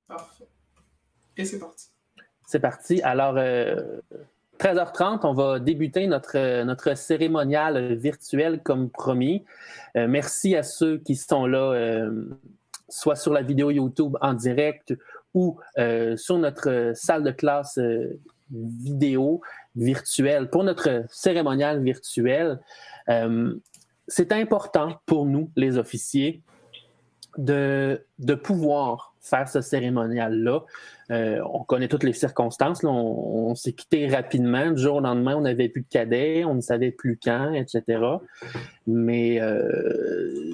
Parfait. Et c'est parti. C'est parti. Alors, 13h30, on va débuter notre cérémonial virtuel comme promis. Merci à ceux qui sont là, soit sur la vidéo YouTube en direct ou sur notre salle de classe vidéo virtuelle pour notre cérémonial virtuel. C'est important pour nous, les officiers, de pouvoir faire ce cérémonial-là. On connaît toutes les circonstances. Là. On s'est quitté rapidement. Du jour au lendemain, on n'avait plus de cadets, on ne savait plus quand, etc. Mais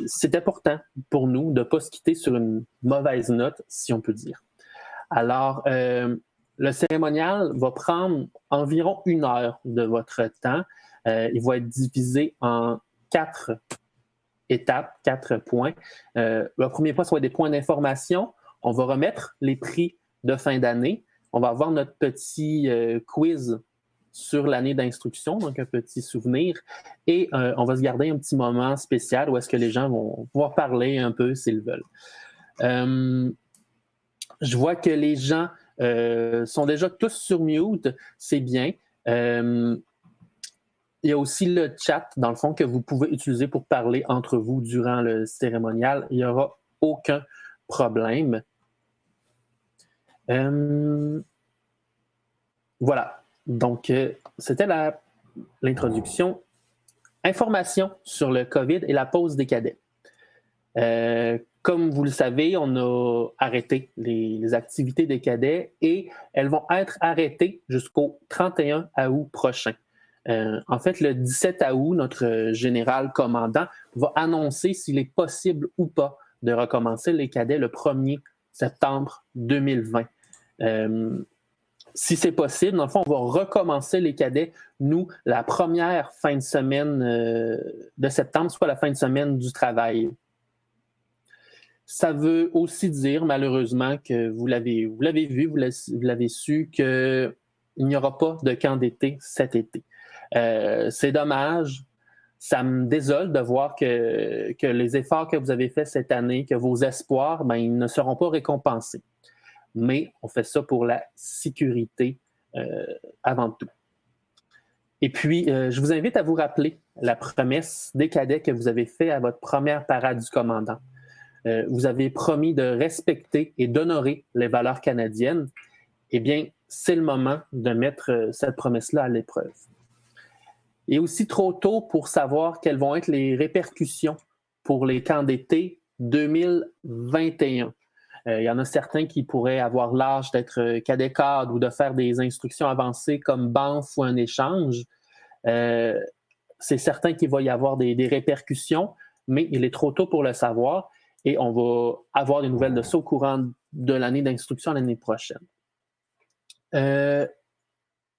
c'est important pour nous de ne pas se quitter sur une mauvaise note, si on peut dire. Alors, le cérémonial va prendre environ 1 heure de votre temps. Il va être divisé en 4 étapes, 4 points. Le premier point, ça va être des points d'information. On va remettre les prix de fin d'année. On va avoir notre petit quiz sur l'année d'instruction, donc un petit souvenir. Et on va se garder un petit moment spécial où est-ce que les gens vont pouvoir parler un peu s'ils veulent. Je vois que les gens sont déjà tous sur mute. C'est bien. Il y a aussi le chat, dans le fond, que vous pouvez utiliser pour parler entre vous durant le cérémonial. Il n'y aura aucun problème. Voilà. Donc, c'était l'introduction. Information sur le COVID et la pause des cadets. Comme vous le savez, on a arrêté les activités des cadets et elles vont être arrêtées jusqu'au 31 août prochain. En fait, le 17 août, notre général commandant va annoncer s'il est possible ou pas de recommencer les cadets le 1er septembre 2020. Si c'est possible, dans le fond, on va recommencer les cadets, nous, la première fin de semaine de septembre, soit la fin de semaine du travail. Ça veut aussi dire, malheureusement, que vous l'avez vu, vous l'avez su, qu'il n'y aura pas de camp d'été cet été. C'est dommage. Ça me désole de voir que les efforts que vous avez faits cette année, que vos espoirs, ils ne seront pas récompensés. Mais on fait ça pour la sécurité avant tout. Et puis, je vous invite à vous rappeler la promesse des cadets que vous avez fait à votre première parade du commandant. Vous avez promis de respecter et d'honorer les valeurs canadiennes. Eh bien, c'est le moment de mettre cette promesse-là à l'épreuve. Il est aussi trop tôt pour savoir quelles vont être les répercussions pour les camps d'été 2021. Il y en a certains qui pourraient avoir l'âge d'être cadet cadre ou de faire des instructions avancées comme Banff ou un échange. C'est certain qu'il va y avoir des répercussions, mais il est trop tôt pour le savoir et on va avoir des nouvelles de ça au courant de l'année d'instruction l'année prochaine.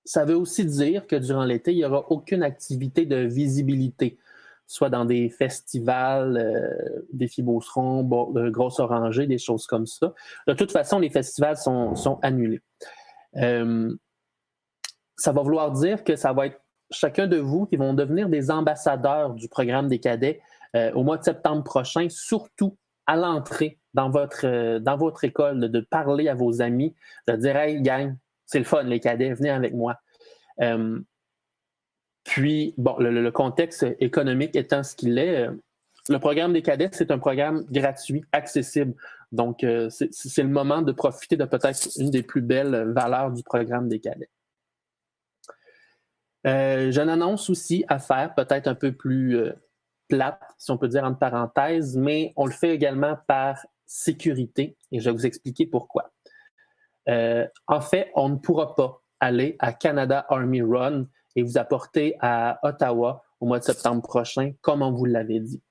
Ça veut aussi dire que durant l'été, il n'y aura aucune activité de visibilité, soit dans des festivals, des Beauceron, Grosse Orangée, des choses comme ça. De toute façon, les festivals sont annulés. Ça va vouloir dire que ça va être chacun de vous qui vont devenir des ambassadeurs du programme des cadets au mois de septembre prochain, surtout à l'entrée dans votre école, de parler à vos amis, de dire « Hey, gang, c'est le fun, les cadets, venez avec moi. » Puis, bon, le contexte économique étant ce qu'il est, le programme des cadets, c'est un programme gratuit, accessible. Donc, c'est le moment de profiter de peut-être une des plus belles valeurs du programme des cadets. J'ai une annonce aussi à faire, peut-être un peu plus plate, si on peut dire entre parenthèses, mais on le fait également par sécurité et je vais vous expliquer pourquoi. En fait, on ne pourra pas aller à Canada Army Run et vous apporter à Ottawa au mois de septembre prochain, comme on vous l'avait dit.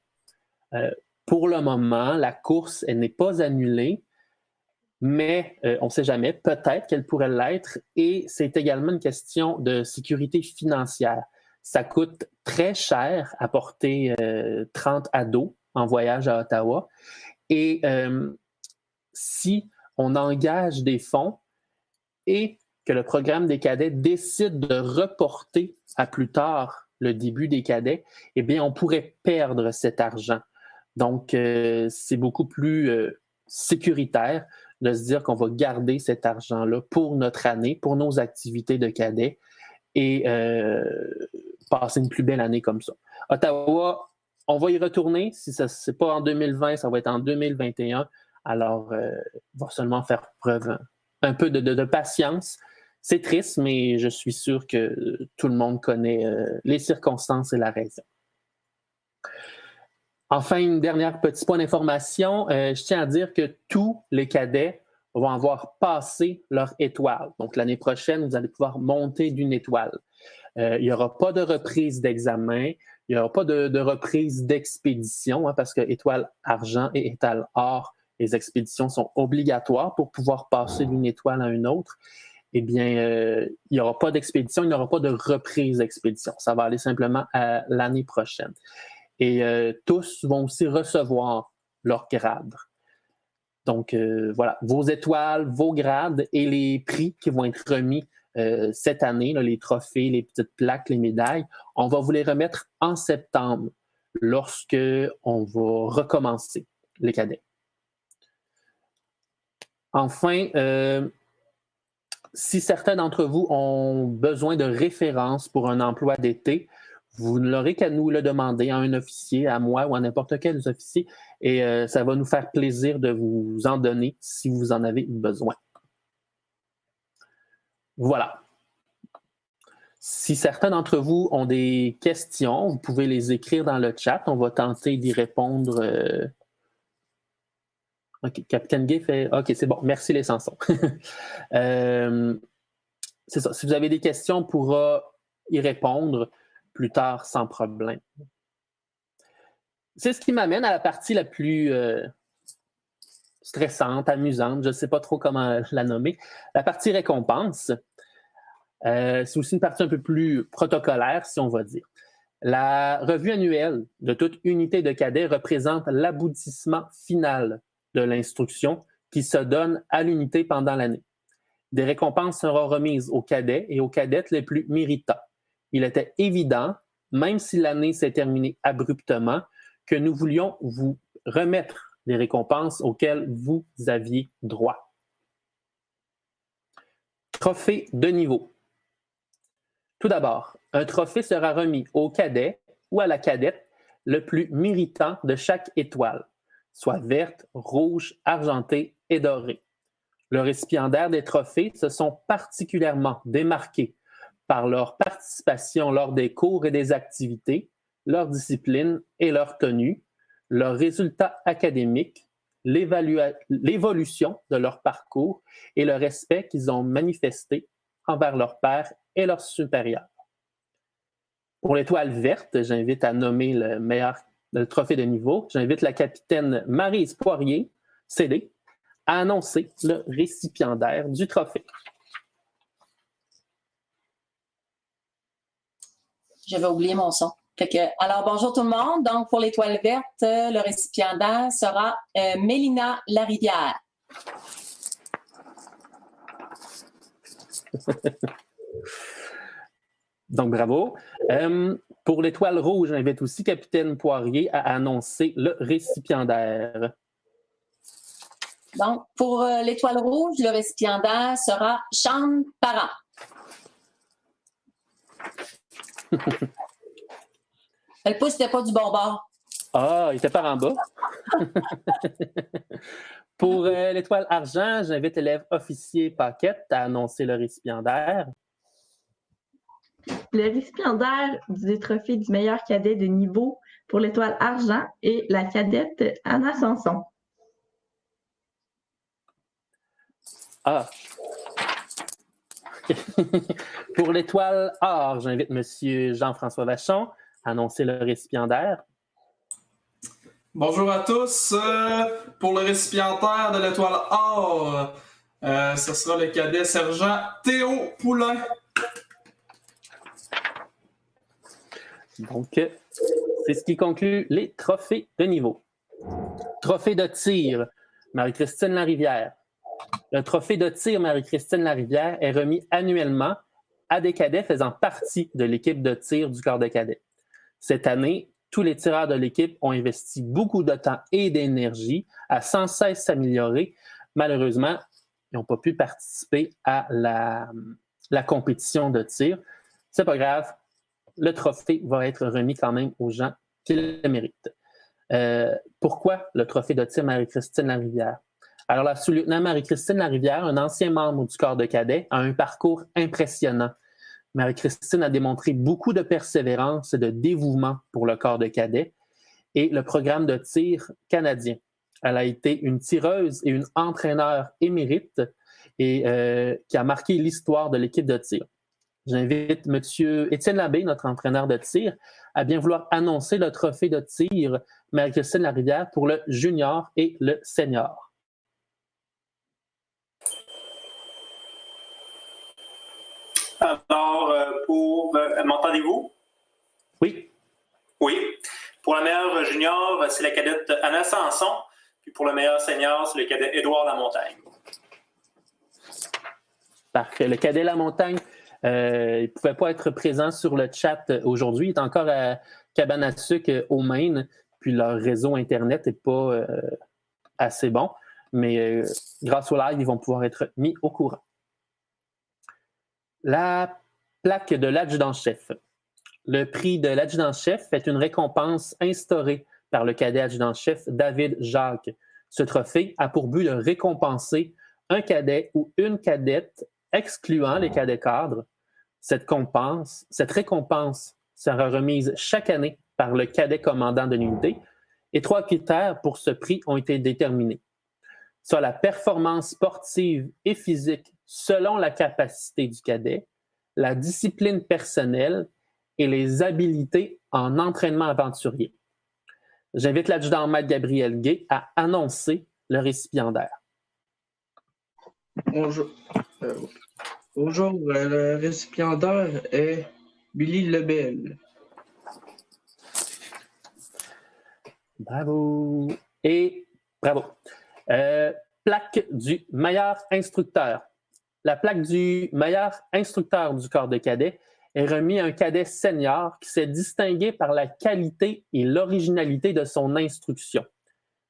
Pour le moment, la course, elle n'est pas annulée, mais on ne sait jamais, peut-être qu'elle pourrait l'être, et c'est également une question de sécurité financière. Ça coûte très cher à porter 30 ados en voyage à Ottawa, et si on engage des fonds et que le programme des cadets décide de reporter à plus tard le début des cadets, eh bien, on pourrait perdre cet argent. Donc, c'est beaucoup plus sécuritaire de se dire qu'on va garder cet argent-là pour notre année, pour nos activités de cadets et passer une plus belle année comme ça. Ottawa, on va y retourner. Si ce n'est pas en 2020, ça va être en 2021. Alors, il va seulement faire preuve un peu de patience. C'est triste, mais je suis sûr que tout le monde connaît les circonstances et la raison. Enfin, une dernière petit point d'information. Je tiens à dire que tous les cadets vont avoir passé leur étoile. Donc, l'année prochaine, vous allez pouvoir monter d'une étoile. Il n'y aura pas de reprise d'examen, il n'y aura pas de reprise d'expédition, parce que étoile argent et étoile or, les expéditions sont obligatoires pour pouvoir passer d'une étoile à une autre. Eh bien, il n'y aura pas d'expédition, il n'y aura pas de reprise d'expédition. Ça va aller simplement à l'année prochaine. Et tous vont aussi recevoir leur grade. Donc, voilà, vos étoiles, vos grades et les prix qui vont être remis cette année, là, les trophées, les petites plaques, les médailles, on va vous les remettre en septembre lorsque on va recommencer les cadets. Enfin, si certains d'entre vous ont besoin de références pour un emploi d'été, vous n'aurez qu'à nous le demander à un officier, à moi ou à n'importe quel officier, et ça va nous faire plaisir de vous en donner si vous en avez besoin. Voilà. Si certains d'entre vous ont des questions, vous pouvez les écrire dans le chat. On va tenter d'y répondre. OK, Capitaine Gay fait... OK, c'est bon. Merci les Sansons. C'est ça. Si vous avez des questions, on pourra y répondre plus tard sans problème. C'est ce qui m'amène à la partie la plus stressante, amusante, je ne sais pas trop comment la nommer, la partie récompense. C'est aussi une partie un peu plus protocolaire, si on va dire. La revue annuelle de toute unité de cadets représente l'aboutissement final de l'instruction qui se donne à l'unité pendant l'année. Des récompenses seront remises aux cadets et aux cadettes les plus méritants. Il était évident, même si l'année s'est terminée abruptement, que nous voulions vous remettre les récompenses auxquelles vous aviez droit. Trophée de niveau. Tout d'abord, un trophée sera remis au cadet ou à la cadette le plus méritant de chaque étoile, soit verte, rouge, argentée et dorée. Le récipiendaire des trophées se sont particulièrement démarqués par leur participation lors des cours et des activités, leur discipline et leur tenue, leurs résultats académiques, l'évolution de leur parcours et le respect qu'ils ont manifesté envers leurs pairs et leurs supérieurs. Pour l'étoile verte, j'invite à nommer le trophée de niveau. J'invite la capitaine Maryse Poirier, CD, à annoncer le récipiendaire du trophée. J'avais oublié mon son. Alors, bonjour tout le monde. Donc, pour l'étoile verte, le récipiendaire sera Mélina Larivière. Donc, bravo. Pour l'étoile rouge, j'invite aussi capitaine Poirier à annoncer le récipiendaire. Donc, pour l'étoile rouge, le récipiendaire sera Chante Parent. Le pouce n'était pas du bon bord. Ah, il était par en bas. Pour l'étoile argent, j'invite l'élève officier Paquette à annoncer le récipiendaire. Le récipiendaire du trophée du meilleur cadet de niveau pour l'étoile argent est la cadette Anna Sanson. Ah. Pour l'étoile or, j'invite M. Jean-François Vachon à annoncer le récipiendaire. Bonjour à tous. Pour le récipiendaire de l'étoile or, ce sera le cadet sergent Théo Poulain. Donc, c'est ce qui conclut les trophées de niveau. Trophée de tir, Marie-Christine Larivière. Le trophée de tir Marie-Christine Larivière est remis annuellement à des cadets faisant partie de l'équipe de tir du corps de cadets. Cette année, tous les tireurs de l'équipe ont investi beaucoup de temps et d'énergie à sans cesse s'améliorer Malheureusement, ils n'ont pas pu participer à la compétition de tir. C'est pas grave, le trophée va être remis quand même aux gens qui le méritent. Pourquoi le trophée de tir Marie-Christine Larivière? Alors, la sous-lieutenant Marie-Christine Larivière, un ancien membre du corps de cadets, a un parcours impressionnant. Marie-Christine a démontré beaucoup de persévérance et de dévouement pour le corps de cadets et le programme de tir canadien. Elle a été une tireuse et une entraîneur émérite et qui a marqué l'histoire de l'équipe de tir. J'invite M. Étienne Labbé, notre entraîneur de tir, à bien vouloir annoncer le trophée de tir Marie-Christine Larivière pour le junior et le senior. Alors, m'entendez-vous? Oui. Oui. Pour la meilleure junior, c'est la cadette Anna Sanson. Puis pour le meilleur senior, c'est le cadet Édouard Lamontagne. Parfait. Le cadet Lamontagne, il ne pouvait pas être présent sur le chat aujourd'hui. Il est encore à Cabane à sucre au Maine, puis leur réseau Internet n'est pas assez bon. Mais grâce au live, ils vont pouvoir être mis au courant. La plaque de l'adjudant-chef. Le prix de l'adjudant-chef est une récompense instaurée par le cadet adjudant-chef David Jacques. Ce trophée a pour but de récompenser un cadet ou une cadette excluant les cadets cadres. Cette récompense sera remise chaque année par le cadet commandant de l'unité et 3 critères pour ce prix ont été déterminés. Soit la performance sportive et physique selon la capacité du cadet, la discipline personnelle et les habiletés en entraînement aventurier. J'invite l'adjudant-maître Gabriel Gay à annoncer le récipiendaire. Bonjour. Bonjour, le récipiendaire est Billy Lebel. Bravo. Et bravo. Plaque du meilleur instructeur. La plaque du meilleur instructeur du corps de cadet est remise à un cadet senior qui s'est distingué par la qualité et l'originalité de son instruction.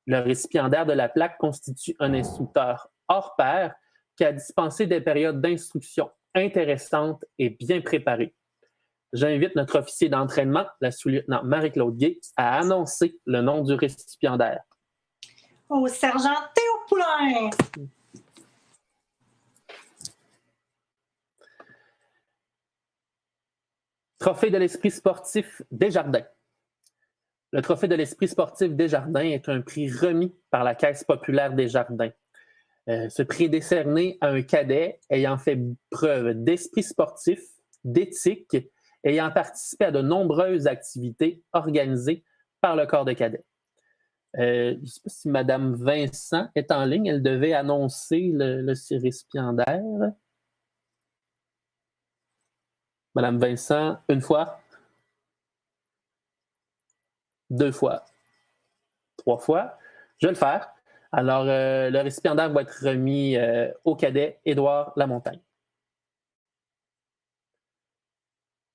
Le récipiendaire de la plaque constitue un instructeur hors pair qui a dispensé des périodes d'instruction intéressantes et bien préparées. J'invite notre officier d'entraînement, la sous-lieutenant Marie-Claude Gay, à annoncer le nom du récipiendaire. Au sergent Théo Poulain. Trophée de l'esprit sportif Desjardins. Le Trophée de l'esprit sportif Desjardins est un prix remis par la Caisse populaire Desjardins. Ce prix est décerné à un cadet ayant fait preuve d'esprit sportif, d'éthique, ayant participé à de nombreuses activités organisées par le corps de cadets. Je ne sais pas si Mme Vincent est en ligne. Elle devait annoncer le récipiendaire. Mme Vincent, une fois, 2 fois, 3 fois. Je vais le faire. Alors, le récipiendaire va être remis au cadet Édouard Lamontagne.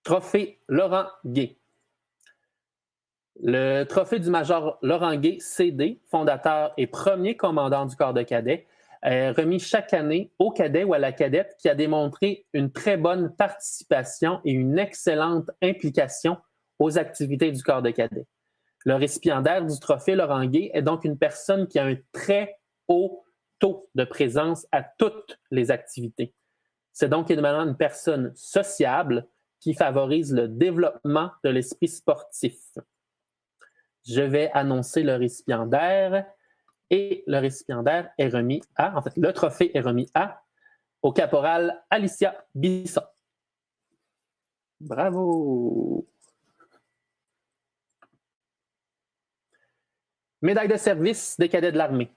Trophée Laurent Gay. Le trophée du major Laurent Gay, CD, fondateur et premier commandant du corps de cadets, est remis chaque année au cadet ou à la cadette qui a démontré une très bonne participation et une excellente implication aux activités du corps de cadets. Le récipiendaire du trophée Laurent Gay est donc une personne qui a un très haut taux de présence à toutes les activités. C'est donc évidemment une personne sociable qui favorise le développement de l'esprit sportif. Je vais annoncer le récipiendaire et le récipiendaire est remis à, en fait, le trophée est remis au caporal Alicia Bisson. Bravo! Médaille de service des cadets de l'armée.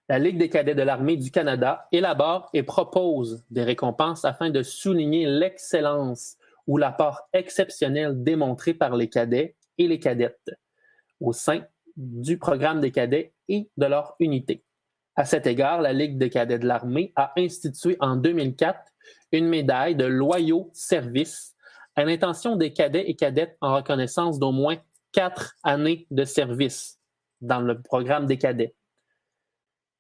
La Ligue des cadets de l'armée du Canada élabore et propose des récompenses afin de souligner l'excellence ou l'apport exceptionnel démontré par les cadets et les cadettes au sein du programme des cadets et de leur unité. À cet égard, la Ligue des cadets de l'armée a institué en 2004 une médaille de loyaux services à l'intention des cadets et cadettes en reconnaissance d'au moins 4 années de service dans le programme des cadets.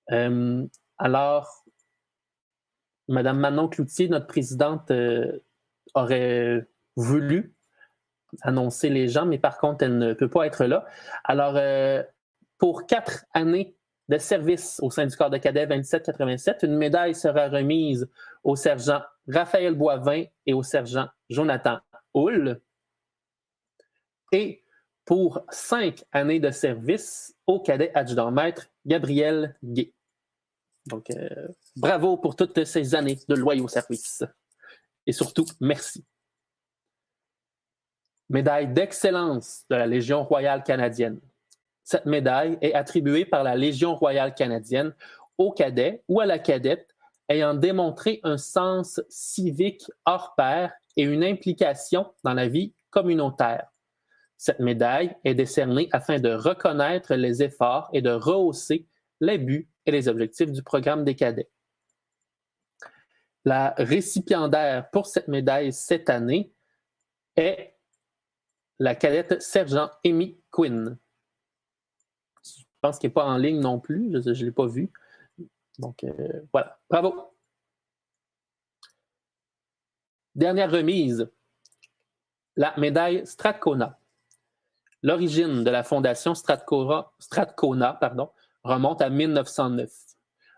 Alors, Mme Manon Cloutier, notre présidente, aurait voulu annoncer les gens, mais par contre, elle ne peut pas être là. Alors, pour 4 années de service au sein du corps de cadets 2787, une médaille sera remise au sergent Raphaël Boivin et au sergent Jonathan Houle. Et pour 5 années de service au cadet adjudant-maître Gabriel Gué. Donc, bravo pour toutes ces années de loyaux service. Et surtout, merci. Médaille d'excellence de la Légion royale canadienne. Cette médaille est attribuée par la Légion royale canadienne au cadet ou à la cadette ayant démontré un sens civique hors pair et une implication dans la vie communautaire. Cette médaille est décernée afin de reconnaître les efforts et de rehausser les buts et les objectifs du programme des cadets. La récipiendaire pour cette médaille cette année est la cadette sergent Amy Quinn. Je pense qu'elle n'est pas en ligne non plus, je ne l'ai pas vue. Donc, voilà. Bravo! Dernière remise, la médaille Strathcona. L'origine de la fondation Strathcona remonte à 1909.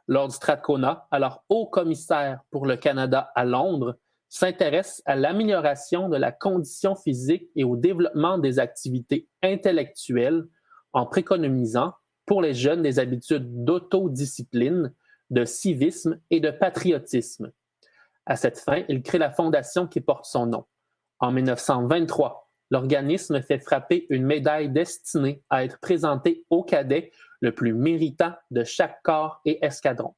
Lord Strathcona, alors haut-commissaire pour le Canada à Londres, s'intéresse à l'amélioration de la condition physique et au développement des activités intellectuelles en préconisant pour les jeunes des habitudes d'autodiscipline, de civisme et de patriotisme. À cette fin, il crée la fondation qui porte son nom. En 1923, l'organisme fait frapper une médaille destinée à être présentée au cadet le plus méritant de chaque corps et escadron.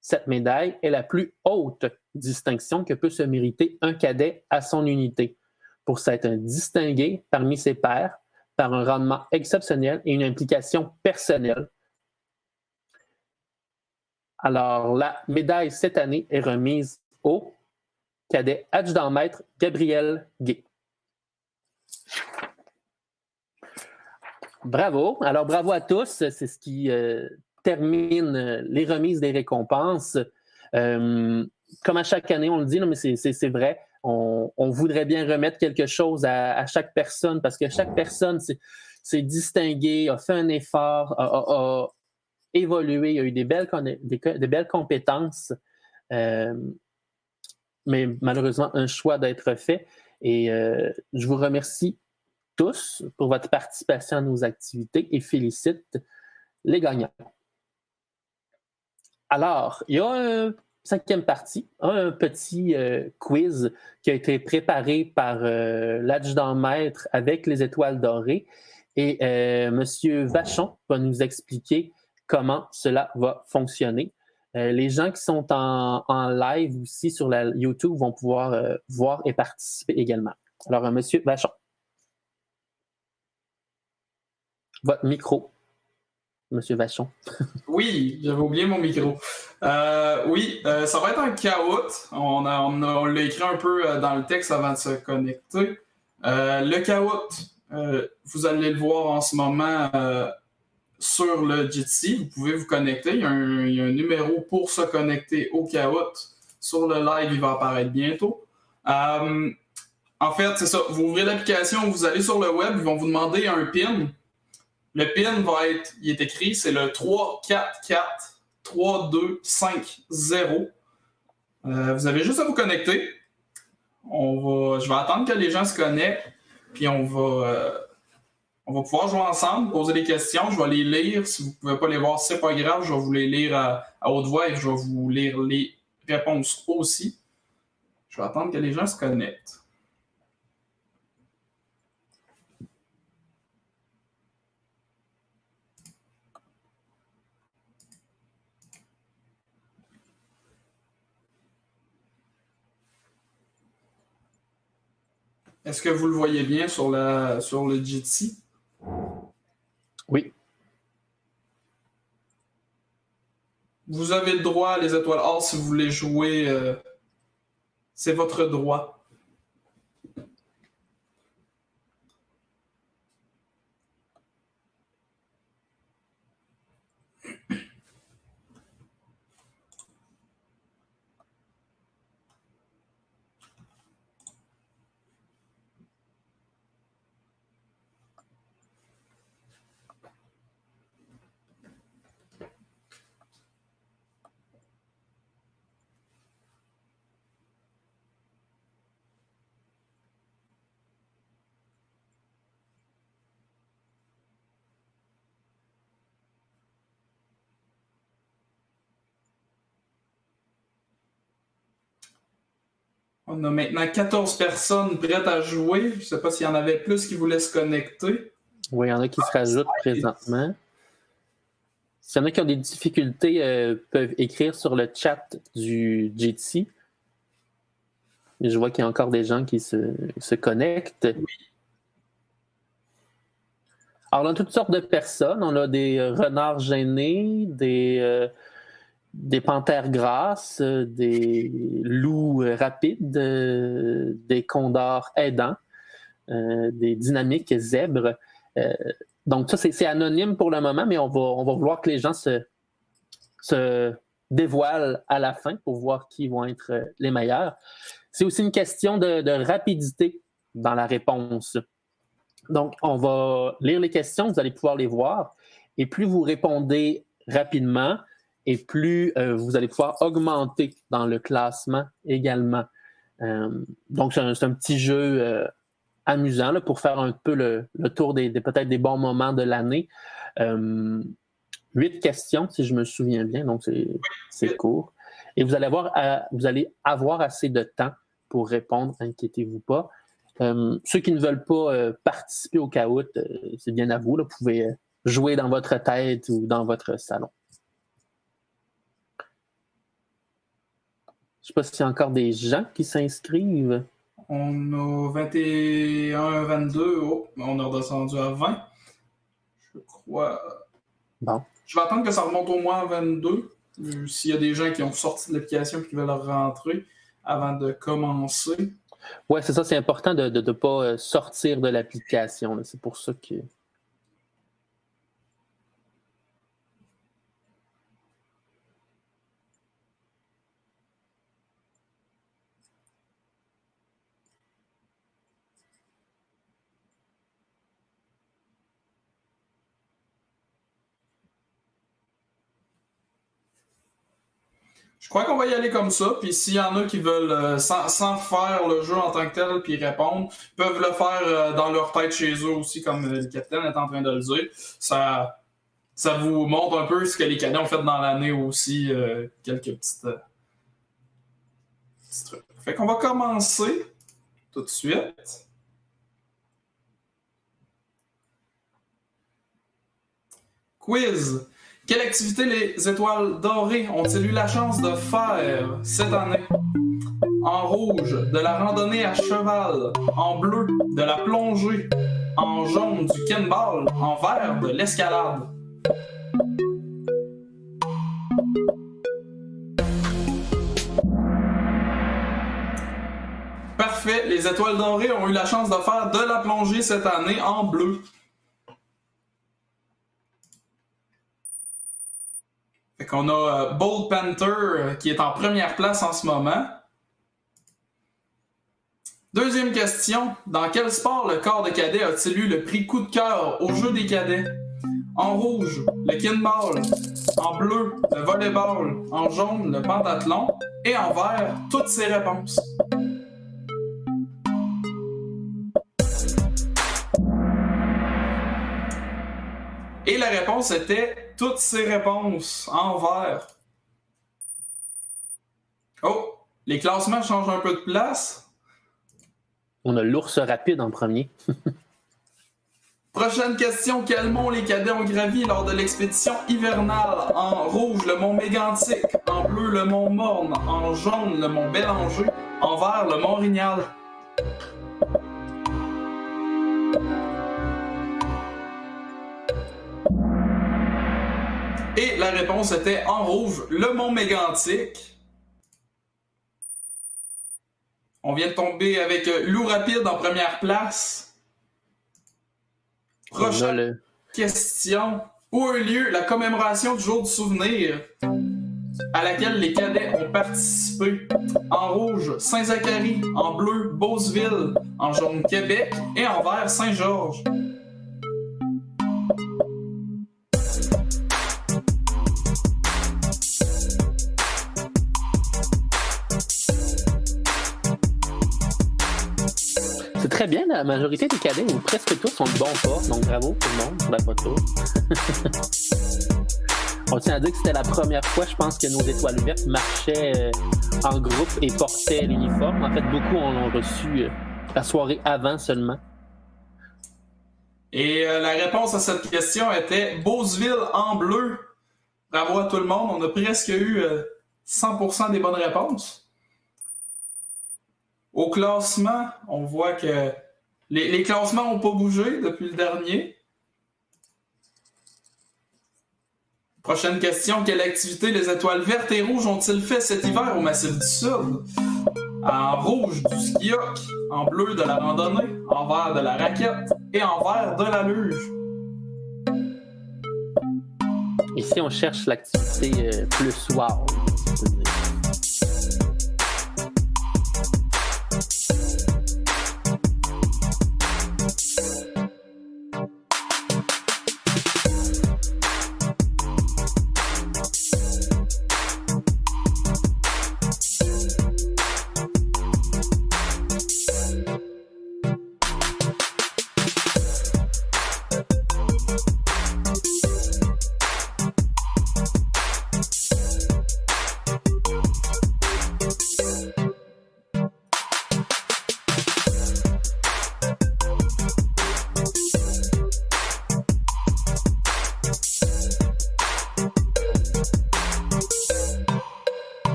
Cette médaille est la plus haute distinction que peut se mériter un cadet à son unité, pour s'être distingué parmi ses pairs par un rendement exceptionnel et une implication personnelle. Alors, la médaille cette année est remise au cadet adjudant-maître Gabriel Gué. Bravo. Alors, bravo à tous. C'est ce qui termine les remises des récompenses. Comme à chaque année, on le dit, non, mais c'est vrai, on voudrait bien remettre quelque chose à chaque personne parce que chaque personne s'est distinguée, a fait un effort, a évolué, a eu des belles compétences, mais malheureusement, un choix d'être fait. Et je vous remercie tous pour votre participation à nos activités et félicite les gagnants. Alors, il y a une 5e partie, un petit quiz qui a été préparé par l'adjudant-maître avec les étoiles dorées. Et M. Vachon va nous expliquer comment cela va fonctionner. Les gens qui sont en live aussi sur la YouTube vont pouvoir voir et participer également. Alors, M. Vachon. Votre micro, M. Vachon. Oui, j'avais oublié mon micro. Oui, ça va être un caout. On l'a écrit un peu dans le texte avant de se connecter. Le caout, vous allez le voir en ce moment sur le Jitsi. Vous pouvez vous connecter. Il y a un numéro pour se connecter au caout. Sur le live, il va apparaître bientôt. En fait, c'est ça. Vous ouvrez l'application, vous allez sur le web, ils vont vous demander un PIN. Le PIN il est écrit, c'est le 3443250. Vous avez juste à vous connecter. Je vais attendre que les gens se connectent, puis on va pouvoir jouer ensemble, poser des questions. Je vais les lire. Si vous ne pouvez pas les voir, c'est pas grave. Je vais vous les lire à haute voix et je vais vous lire les réponses aussi. Je vais attendre que les gens se connectent. Est-ce que vous le voyez bien sur le Jitsi? Oui. Vous avez le droit, les étoiles or, si vous voulez jouer, c'est votre droit. On a maintenant 14 personnes prêtes à jouer. Je ne sais pas s'il y en avait plus qui voulaient se connecter. Oui, il y en a qui se rajoutent présentement. S'il y en a qui ont des difficultés, peuvent écrire sur le chat du Jitsi. Je vois qu'il y a encore des gens qui se connectent. Oui. Alors, on a toutes sortes de personnes. On a des renards gênés, des panthères grasses, des loups rapides, des condors aidants, des dynamiques zèbres. Donc, ça, c'est anonyme pour le moment, mais on va vouloir que les gens se dévoilent à la fin pour voir qui vont être les meilleurs. C'est aussi une question de rapidité dans la réponse. Donc, on va lire les questions, vous allez pouvoir les voir. Et plus vous répondez rapidement, et plus vous allez pouvoir augmenter dans le classement également. Donc, c'est un petit jeu amusant là, pour faire un peu le tour peut-être des bons moments de l'année. 8 questions, si je me souviens bien, donc c'est court. Et vous allez avoir assez de temps pour répondre, inquiétez-vous pas. Ceux qui ne veulent pas participer au caout, c'est bien à vous, là, vous pouvez jouer dans votre tête ou dans votre salon. Je ne sais pas s'il y a encore des gens qui s'inscrivent. On a 21, 22. Oh, on est redescendu à 20. Je crois. Bon. Je vais attendre que ça remonte au moins à 22. S'il y a des gens qui ont sorti de l'application et qui veulent rentrer avant de commencer. Oui, c'est ça. C'est important de ne pas sortir de l'application. Là. C'est pour ça que... Je crois qu'on va y aller comme ça, puis s'il y en a qui veulent, sans faire le jeu en tant que tel, puis répondre, peuvent le faire dans leur tête chez eux aussi, comme le capitaine est en train de le dire. Ça vous montre un peu ce que les cadets ont fait dans l'année aussi, quelques petits trucs. Fait qu'on va commencer tout de suite. Quiz. Quelle activité les étoiles dorées ont-ils eu la chance de faire cette année? En rouge, de la randonnée à cheval. En bleu, de la plongée. En jaune, du kinball. En vert, de l'escalade. Parfait, les étoiles dorées ont eu la chance de faire de la plongée cette année en bleu. Fait qu'on a Bold Panther qui est en première place en ce moment. Deuxième question. Dans quel sport le corps de cadet a-t-il eu le prix coup de cœur au jeu des cadets? En rouge, le kinball. En bleu, le volleyball. En jaune, le pentathlon. Et en vert, toutes ces réponses. Et la réponse était toutes ces réponses en vert. Oh, les classements changent un peu de place. On a l'ours rapide en premier. Prochaine question. Quel mont les cadets ont gravi lors de l'expédition hivernale? En rouge, le mont Mégantic. En bleu, le mont Morne. En jaune, le mont Bélanger. En vert, le mont Rignal. Et la réponse était en rouge, le mont Mégantic. On vient de tomber avec Loup Rapide en première place. Prochaine question. Où a eu lieu la commémoration du jour du souvenir à laquelle les cadets ont participé? En rouge, Saint-Zacharie. En bleu, Beauceville. En jaune, Québec. Et en vert, Saint-Georges. Très bien, la majorité des cadets, ou presque tous, ont le bon pas. Donc bravo tout le monde pour la photo. On tient à dire que c'était la première fois, je pense, que nos étoiles vertes marchaient en groupe et portaient l'uniforme. En fait, beaucoup l'ont reçu la soirée avant seulement. Et la réponse à cette question était Beauceville en bleu. Bravo à tout le monde. On a presque eu 100% des bonnes réponses. Au classement, on voit que les classements n'ont pas bougé depuis le dernier. Prochaine question. Quelle activité les étoiles vertes et rouges ont-ils fait cet hiver au Massif du Sud? En rouge, du ski-hockey. En bleu, de la randonnée. En vert, de la raquette. Et en vert, de la luge. Ici, on cherche l'activité plus wow.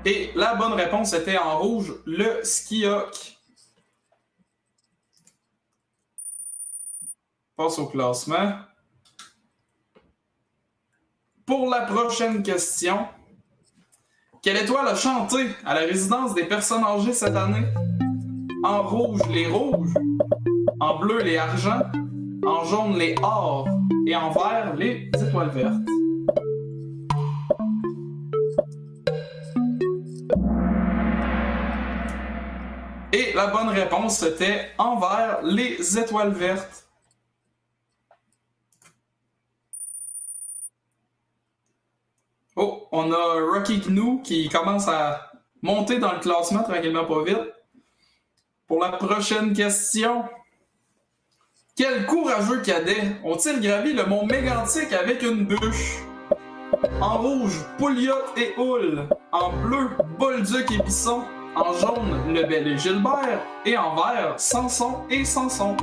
Et la bonne réponse était en rouge, le ski-hockey. Passe au classement. Pour la prochaine question, quelle étoile a chanté à la résidence des personnes âgées cette année? En rouge, les rouges. En bleu, les argents. En jaune, les or. Et en vert, les étoiles vertes. Et la bonne réponse, c'était en vert, les étoiles vertes. Oh, on a Rocky Gnou qui commence à monter dans le classement tranquillement pas vite. Pour la prochaine question. Quels courageux cadets ont-ils gravi le mont Mégantic avec une bûche? En rouge, Pouliot et Houle. En bleu, Bolduc et Bisson. En jaune, Lebel et Gilbert. Et en vert, Samson et Samson.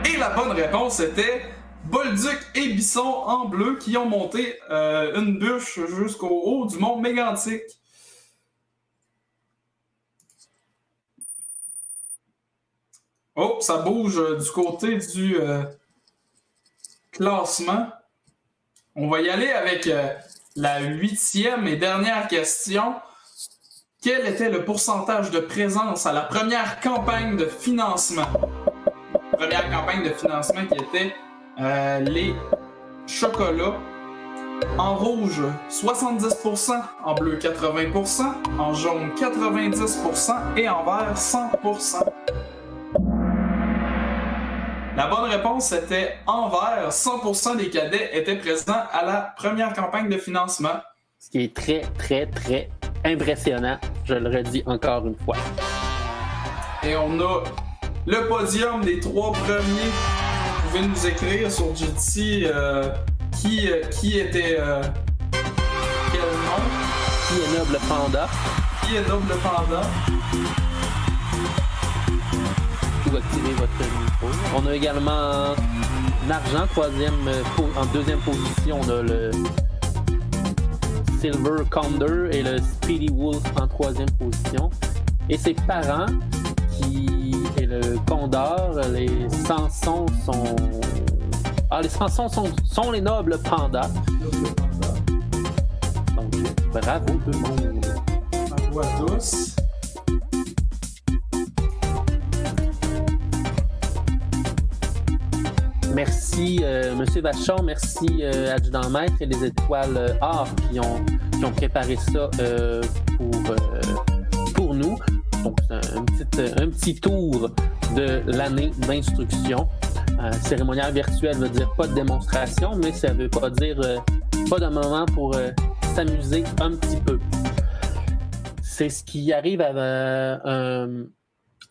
Et la bonne réponse était Bolduc et Bisson en bleu qui ont monté une bûche jusqu'au haut du mont Mégantic. Oh, ça bouge du côté du classement. On va y aller avec la 8e et dernière question. Quel était le pourcentage de présence à la première campagne de financement? Première campagne de financement qui était les chocolats. En rouge, 70%, en bleu, 80%, en jaune, 90% et en vert, 100%. La bonne réponse était en vert. 100% des cadets étaient présents à la première campagne de financement. Ce qui est très, très, très impressionnant. Je le redis encore une fois. Et on a le podium des 3 premiers. Vous pouvez nous écrire sur GT qui était quel nom? Qui est Noble Panda? Qui est Noble Panda? Vous activez votre micro. On a également l'argent, en deuxième position, on a le Silver Condor et le Speedy Wolf en troisième position. Et ses parents, qui est le Condor, les Sansons sont... Ah, les Sansons sont les Nobles Pandas. Donc, bravo tout le monde. Bravo à tous. Merci, M. Vachon, merci, Adjudant-Maître et les Étoiles Or qui ont préparé ça pour nous. Donc, un petit tour de l'année d'instruction. Cérémonial virtuel veut dire pas de démonstration, mais ça veut pas dire pas de moment pour s'amuser un petit peu. C'est ce qui arrive à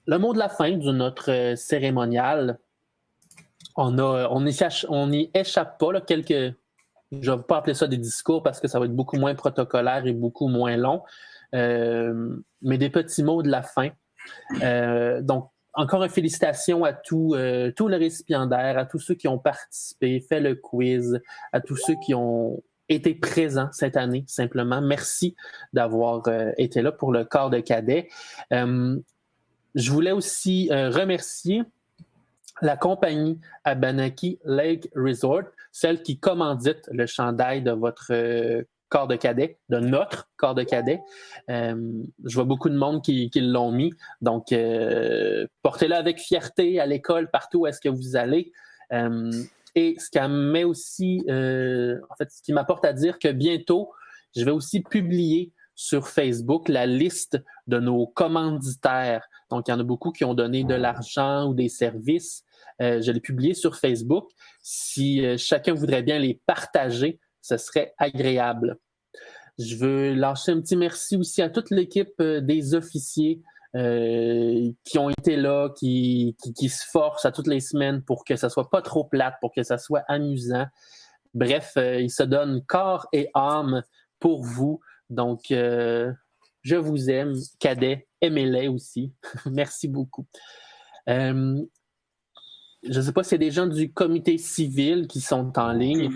le mot de la fin de notre cérémonial, on n'y échappe pas, là, quelques... Je ne vais pas appeler ça des discours parce que ça va être beaucoup moins protocolaire et beaucoup moins long, mais des petits mots de la fin. Donc, encore une félicitation à tous les récipiendaires, à tous ceux qui ont participé, fait le quiz, à tous ceux qui ont été présents cette année, simplement. Merci d'avoir été là pour le corps de cadet. Je voulais aussi remercier la compagnie Abenaki Lake Resort, celle qui commandite le chandail de votre corps de cadet, de notre corps de cadet. Je vois beaucoup de monde qui l'ont mis. Donc, portez-le avec fierté à l'école, partout où est-ce que vous allez. Et ce qui met aussi, en fait, ce qui m'apporte à dire que bientôt, je vais aussi publier sur Facebook la liste de nos commanditaires. Donc, il y en a beaucoup qui ont donné de l'argent ou des services. Je l'ai publié sur Facebook. Si chacun voudrait bien les partager, ce serait agréable. Je veux lâcher un petit merci aussi à toute l'équipe des officiers qui ont été là, qui se forcent à toutes les semaines pour que ça soit pas trop plate, pour que ça soit amusant. Bref, ils se donnent corps et âme pour vous. Donc, je vous aime, cadets, aimez-les aussi. Merci beaucoup. Je ne sais pas s'il y a des gens du comité civil qui sont en ligne,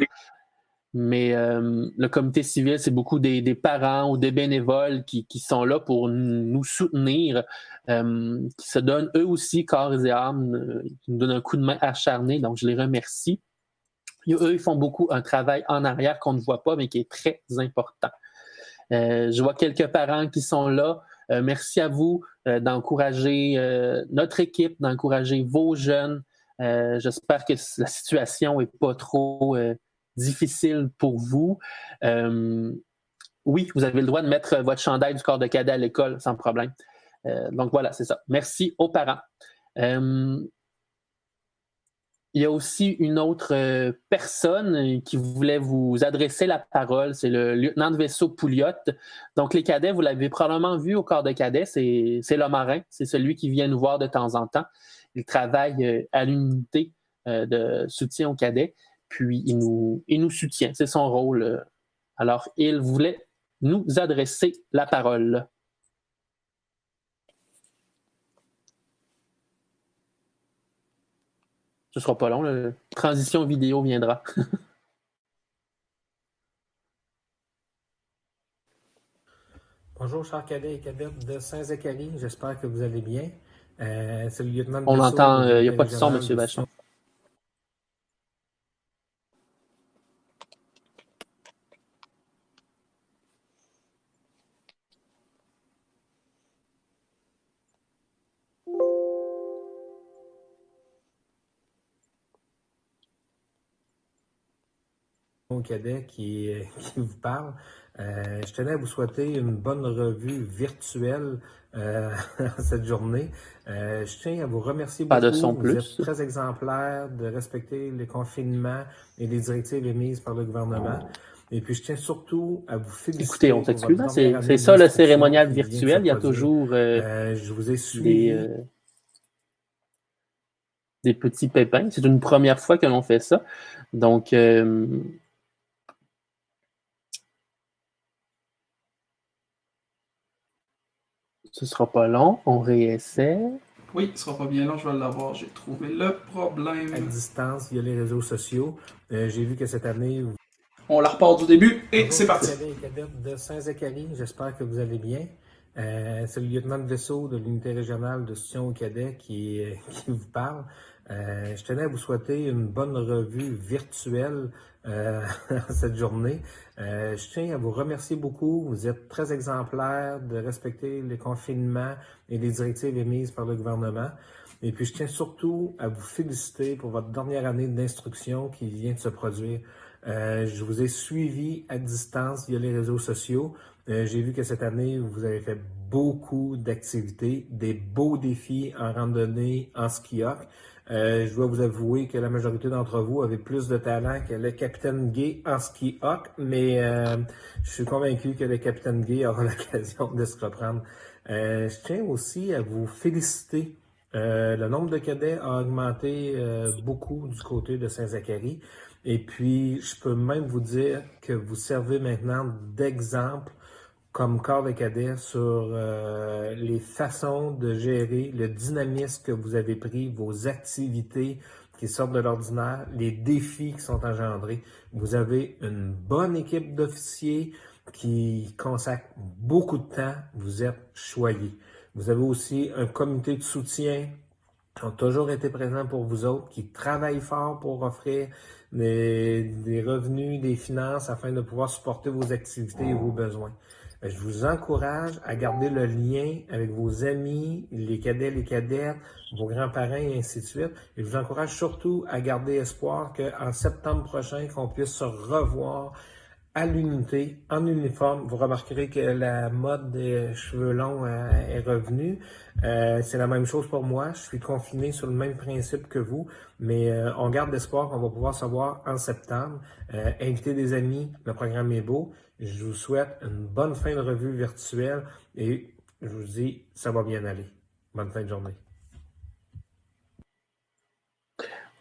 mais le comité civil, c'est beaucoup des parents ou des bénévoles qui sont là pour nous soutenir, qui se donnent eux aussi corps et âme, qui nous donnent un coup de main acharné, donc je les remercie. Eux, ils font beaucoup un travail en arrière qu'on ne voit pas, mais qui est très important. Je vois quelques parents qui sont là. Merci à vous d'encourager notre équipe, d'encourager vos jeunes. J'espère que la situation n'est pas trop difficile pour vous. Oui, vous avez le droit de mettre votre chandail du corps de cadet à l'école sans problème. Donc voilà, c'est ça. Merci aux parents. Il y a aussi une autre personne qui voulait vous adresser la parole, c'est le lieutenant de vaisseau Pouliot. Donc les cadets, vous l'avez probablement vu au corps de cadet, c'est le marin, c'est celui qui vient nous voir de temps en temps. Il travaille à l'unité de soutien aux cadets, puis il nous soutient, c'est son rôle. Alors il voulait nous adresser la parole. Ce ne sera pas long, la transition vidéo viendra. Bonjour, chers cadets et cadettes de Saint-Zacharie. J'espère que vous allez bien. C'est le lieutenant de On vaisseau, l'entend, il n'y a pas de son, M. Vachon. Cadet qui vous parle. Je tenais à vous souhaiter une bonne revue virtuelle cette journée. Je tiens à vous remercier beaucoup. Pas de son vous plus. êtes très exemplaires de respecter les confinements et les directives émises par le gouvernement. Et puis, je tiens surtout à vous féliciter. Écoutez, on s'excuse, hein, c'est ça le cérémonial virtuel. Il y a toujours je vous ai suivi. Des petits pépins. C'est une première fois que l'on fait ça. Donc, ce sera pas long. On réessaie. Oui, ce sera pas bien long, je vais l'avoir. J'ai trouvé le problème. À distance via les réseaux sociaux. J'ai vu que cette année... On la repart du début et c'est parti. Cadets et cadettes de Saint-Zacharie, j'espère que vous allez bien. C'est le lieutenant de vaisseau de l'unité régionale de soutien aux cadets qui vous parle. Je tenais à vous souhaiter une bonne revue virtuelle cette journée. Je tiens à vous remercier beaucoup. Vous êtes très exemplaires de respecter les confinements et les directives émises par le gouvernement. Et puis, je tiens surtout à vous féliciter pour votre dernière année d'instruction qui vient de se produire. Je vous ai suivi à distance via les réseaux sociaux. J'ai vu que cette année, vous avez fait beaucoup d'activités, des beaux défis en randonnée, en ski-hoc. Je dois vous avouer que la majorité d'entre vous avez plus de talent que le capitaine Gay en ski-hoc, mais je suis convaincu que le capitaine Gay aura l'occasion de se reprendre Je tiens aussi à vous féliciter. Le nombre de cadets a augmenté beaucoup du côté de Saint-Zacharie. Et puis, je peux même vous dire que vous servez maintenant d'exemple comme corps de cadets sur les façons de gérer le dynamisme que vous avez pris, vos activités qui sortent de l'ordinaire, les défis qui sont engendrés. Vous avez une bonne équipe d'officiers qui consacre beaucoup de temps. Vous êtes choyés. Vous avez aussi un comité de soutien qui ont toujours été présents pour vous autres, qui travaillent fort pour offrir des revenus, des finances afin de pouvoir supporter vos activités et vos besoins. Je vous encourage à garder le lien avec vos amis, les cadets, les cadettes, vos grands-parents et ainsi de suite. Et je vous encourage surtout à garder espoir qu'en septembre prochain, qu'on puisse se revoir à l'unité, en uniforme. Vous remarquerez que la mode des cheveux longs est revenue. C'est la même chose pour moi. Je suis confiné sur le même principe que vous, mais on garde l'espoir qu'on va pouvoir se voir en septembre. Inviter des amis, le programme est beau. Je vous souhaite une bonne fin de revue virtuelle et je vous dis, ça va bien aller. Bonne fin de journée.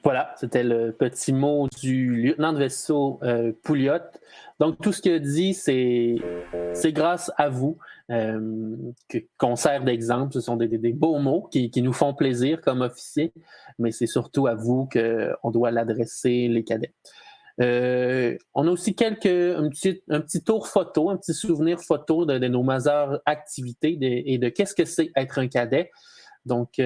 Voilà, c'était le petit mot du lieutenant de vaisseau Pouliot. Donc, tout ce qu'il a dit, c'est grâce à vous qu'on sert d'exemple. Ce sont des beaux mots qui nous font plaisir comme officiers, mais c'est surtout à vous qu'on doit l'adresser, les cadets. On a aussi un petit tour photo, un petit souvenir photo de nos majeures activités et de qu'est-ce que c'est être un cadet. Donc,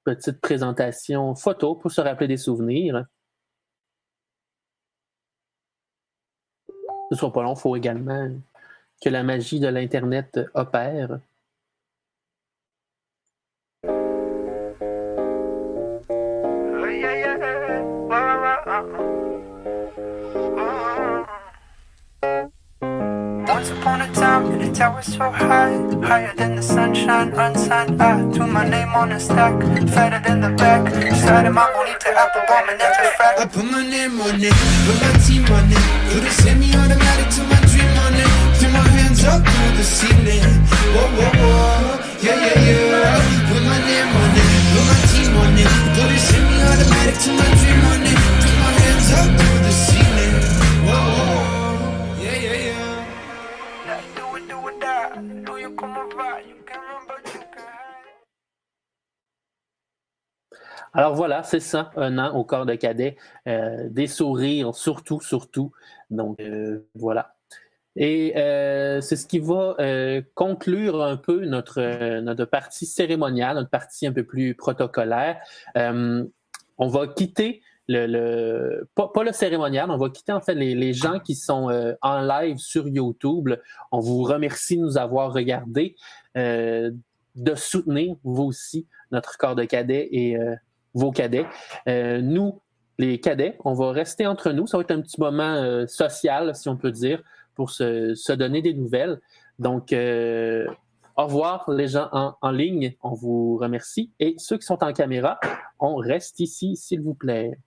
petite présentation photo pour se rappeler des souvenirs. Ce ne sera pas long, il faut également que la magie de l'Internet opère. Once upon a time, the tower so high, higher than the sunshine, unsigned. I threw my name on a stack, fatter than the back. Started my bonita apple bomb and that's a fact. I put my name on it, put my team on it. Put a semi-automatic to my dream on it. Threw my hands up through the ceiling. Whoa, whoa, whoa, yeah, yeah, yeah. Put my name on it, put my team on it. Put a semi-automatic to my dream on it. Threw my hands up through the ceiling. Whoa, whoa, yeah, yeah, yeah. Alors voilà, c'est ça, un an au corps de cadet, des sourires surtout. Donc voilà. Et c'est ce qui va conclure un peu notre partie cérémoniale, notre partie un peu plus protocolaire. On va quitter pas le cérémonial, on va quitter en fait les gens qui sont en live sur YouTube. On vous remercie de nous avoir regardés, de soutenir vous aussi notre corps de cadets et vos cadets. Nous, les cadets, on va rester entre nous. Ça va être un petit moment social, si on peut dire, pour se donner des nouvelles. Donc, au revoir les gens en ligne. On vous remercie. Et ceux qui sont en caméra, on reste ici, s'il vous plaît.